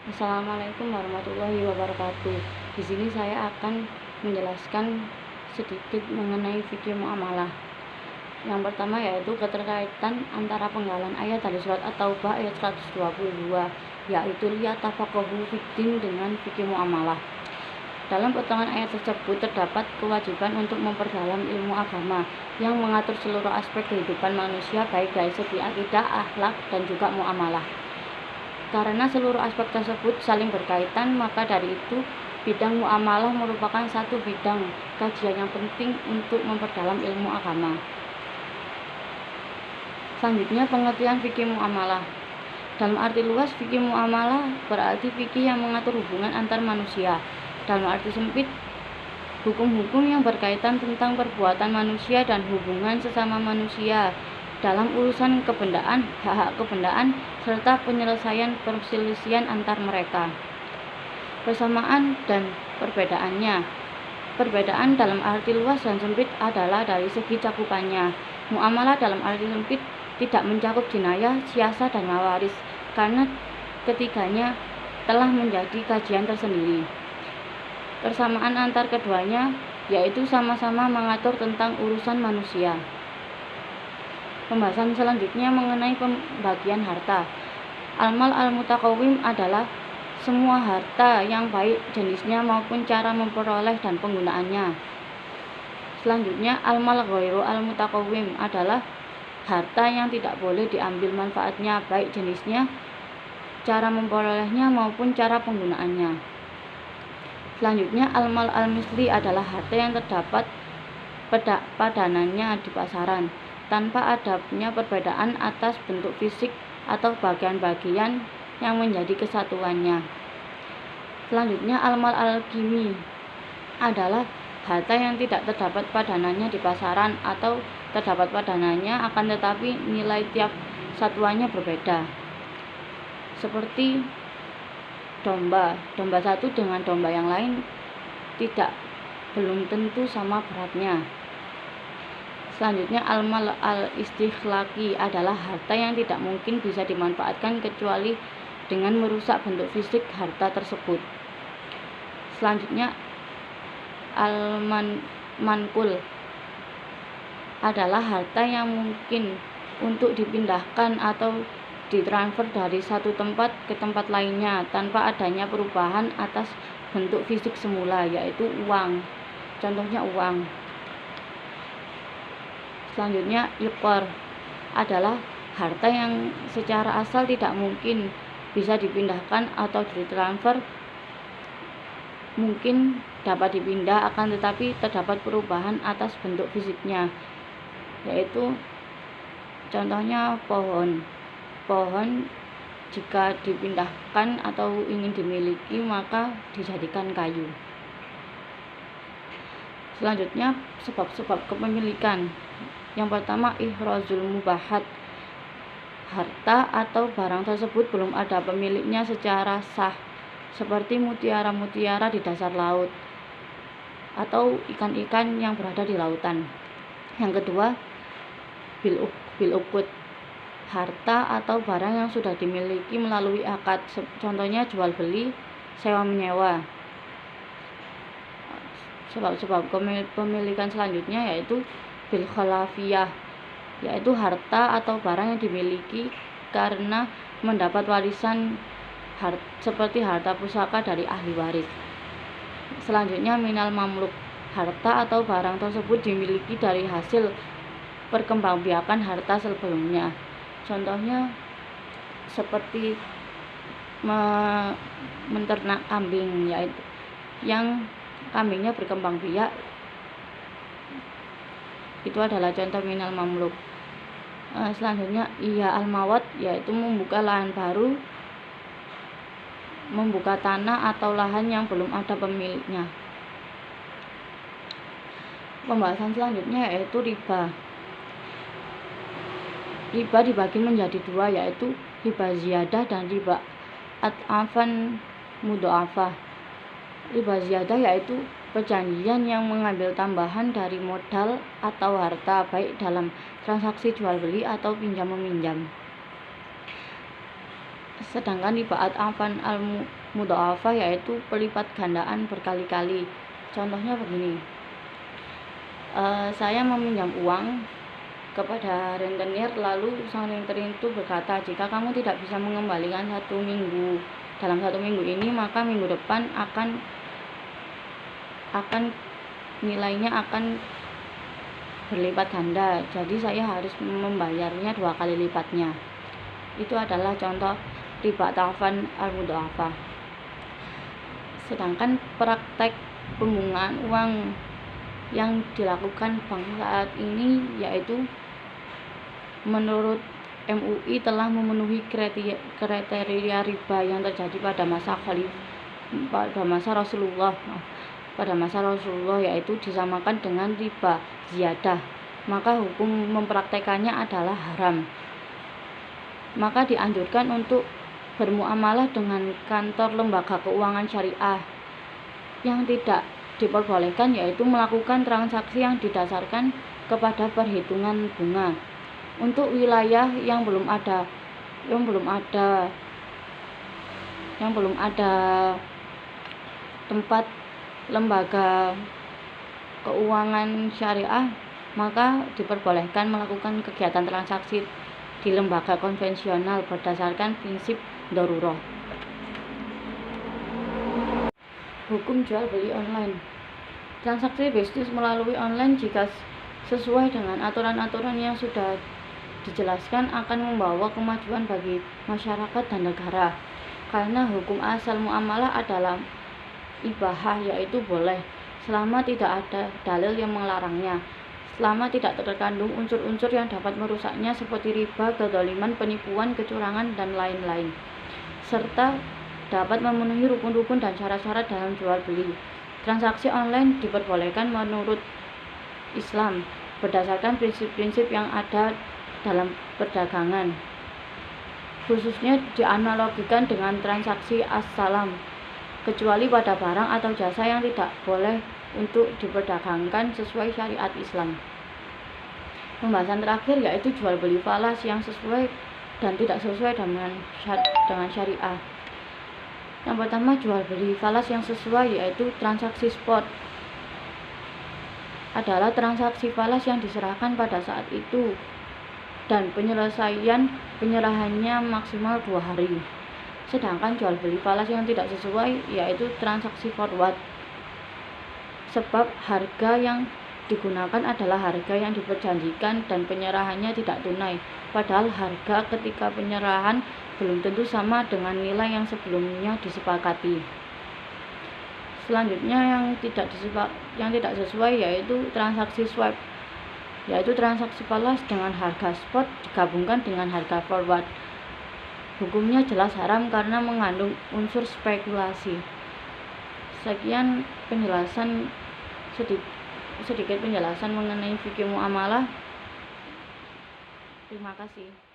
Assalamualaikum warahmatullahi wabarakatuh. Di sini saya akan menjelaskan sedikit mengenai fikih muamalah. Yang pertama yaitu keterkaitan antara penggalan ayat dari surat At-Taubah ayat 122, yaitu liyatafaqahu fiddin dengan fikih muamalah. Dalam potongan ayat tersebut terdapat kewajiban untuk memperdalam ilmu agama yang mengatur seluruh aspek kehidupan manusia, baik dari segi akidah, akhlak, dan juga muamalah. Karena seluruh aspek tersebut saling berkaitan, maka dari itu bidang muamalah merupakan satu bidang kajian yang penting untuk memperdalam ilmu agama. Selanjutnya, pengertian fikih muamalah. Dalam arti luas, fikih muamalah berarti fikih yang mengatur hubungan antar manusia. Dalam arti sempit, hukum-hukum yang berkaitan tentang perbuatan manusia dan hubungan sesama manusia dalam urusan kebendaan, hak-hak kebendaan, serta penyelesaian perselisihan antar mereka. Persamaan dan perbedaannya. Perbedaan dalam arti luas dan sempit adalah dari segi cakupannya. Muamalah dalam arti sempit tidak mencakup jinayah, siasat, dan mawaris, karena ketiganya telah menjadi kajian tersendiri. Persamaan antar keduanya yaitu sama-sama mengatur tentang urusan manusia. Pembahasan selanjutnya mengenai pembagian harta. Al-mal al-mutakawim adalah semua harta yang baik jenisnya maupun cara memperoleh dan penggunaannya. Selanjutnya, al-mal ghairu al-mutakawim adalah harta yang tidak boleh diambil manfaatnya, baik jenisnya, cara memperolehnya maupun cara penggunaannya. Selanjutnya, al-mal al-misli adalah harta yang terdapat padanannya di pasaran, tanpa adanya perbedaan atas bentuk fisik atau bagian-bagian yang menjadi kesatuannya. Selanjutnya, al-mal al-kimi adalah harta yang tidak terdapat padanannya di pasaran atau terdapat padanannya akan tetapi nilai tiap satuannya berbeda. Seperti domba satu dengan domba yang lain belum tentu sama beratnya. Selanjutnya, al-mal al-istikhlaqi adalah harta yang tidak mungkin bisa dimanfaatkan kecuali dengan merusak bentuk fisik harta tersebut. Selanjutnya, al-mankul adalah harta yang mungkin untuk dipindahkan atau ditransfer dari satu tempat ke tempat lainnya tanpa adanya perubahan atas bentuk fisik semula, yaitu uang. Contohnya uang. Selanjutnya, iqor adalah harta yang secara asal tidak mungkin bisa dipindahkan atau ditransfer. Mungkin dapat dipindah akan tetapi terdapat perubahan atas bentuk fisiknya, yaitu contohnya pohon jika dipindahkan atau ingin dimiliki maka dijadikan kayu. Selanjutnya, sebab-sebab kepemilikan. Yang pertama, ihrazul mubahat. Harta atau barang tersebut belum ada pemiliknya secara sah, seperti mutiara-mutiara di dasar laut atau ikan-ikan yang berada di lautan. Yang kedua, bil uqud. Harta atau barang yang sudah dimiliki melalui akad, contohnya jual beli, sewa menyewa. Sebab-sebab kepemilikan selanjutnya yaitu bil khalafiyah, yaitu harta atau barang yang dimiliki karena mendapat warisan seperti harta pusaka dari ahli waris. Selanjutnya, minal mamluk. Harta atau barang tersebut dimiliki dari hasil perkembangbiakan harta sebelumnya. Contohnya seperti menternak kambing, yaitu yang kambingnya berkembang biak, itu adalah contoh minal mamluk. Selanjutnya, iya al-mawat, yaitu membuka lahan baru, membuka tanah atau lahan yang belum ada pemiliknya. Pembahasan selanjutnya yaitu riba. Riba dibagi menjadi dua, yaitu riba ziyadah dan riba ad'afan mudha'afah. Riba ziyadah yaitu perjanjian yang mengambil tambahan dari modal atau harta, baik dalam transaksi jual beli atau pinjam meminjam. Sedangkan riba ad'afan al-mudha'afah yaitu pelipat gandaan berkali-kali. Contohnya begini, saya meminjam uang kepada rentenir, lalu sang rentenir itu berkata, jika kamu tidak bisa mengembalikan dalam 1 minggu ini, maka minggu depan akan nilainya akan berlipat ganda, jadi saya harus membayarnya 2 kali lipatnya. Itu adalah contoh riba ad'afan al-mudha'afah. Sedangkan praktek pembungaan uang yang dilakukan bank saat ini yaitu menurut MUI telah memenuhi kriteria riba yang terjadi pada masa Rasulullah, yaitu disamakan dengan riba ziyadah. Maka hukum mempraktekannya adalah haram. Maka dianjurkan untuk bermuamalah dengan kantor lembaga keuangan syariah. Yang tidak diperbolehkan yaitu melakukan transaksi yang didasarkan kepada perhitungan bunga. Untuk wilayah yang belum ada tempat lembaga keuangan syariah, maka diperbolehkan melakukan kegiatan transaksi di lembaga konvensional berdasarkan prinsip darurah. Hukum jual beli online. Transaksi bisnis melalui online jika sesuai dengan aturan-aturan yang sudah dijelaskan akan membawa kemajuan bagi masyarakat dan negara, karena hukum asal muamalah adalah ibahah, yaitu boleh selama tidak ada dalil yang melarangnya, selama tidak terkandung unsur-unsur yang dapat merusaknya seperti riba, kezaliman, penipuan, kecurangan, dan lain-lain, serta dapat memenuhi rukun-rukun dan syarat-syarat dalam jual beli. Transaksi online diperbolehkan menurut Islam berdasarkan prinsip-prinsip yang ada dalam perdagangan, khususnya dianalogikan dengan transaksi as-salam, kecuali pada barang atau jasa yang tidak boleh untuk diperdagangkan sesuai syariat Islam. Pembahasan terakhir yaitu jual beli falas yang sesuai dan tidak sesuai dengan syariah. Yang pertama, jual beli falas yang sesuai yaitu transaksi spot adalah transaksi falas yang diserahkan pada saat itu dan penyerahannya maksimal 2 hari. Sedangkan jual beli falas yang tidak sesuai yaitu transaksi forward, sebab harga yang digunakan adalah harga yang diperjanjikan dan penyerahannya tidak tunai, padahal harga ketika penyerahan belum tentu sama dengan nilai yang sebelumnya disepakati. Selanjutnya yang tidak sesuai yaitu transaksi swap, yaitu transaksi falas dengan harga spot digabungkan dengan harga forward. Hukumnya jelas haram karena mengandung unsur spekulasi. Sekian sedikit penjelasan mengenai fikih muamalah. Terima kasih.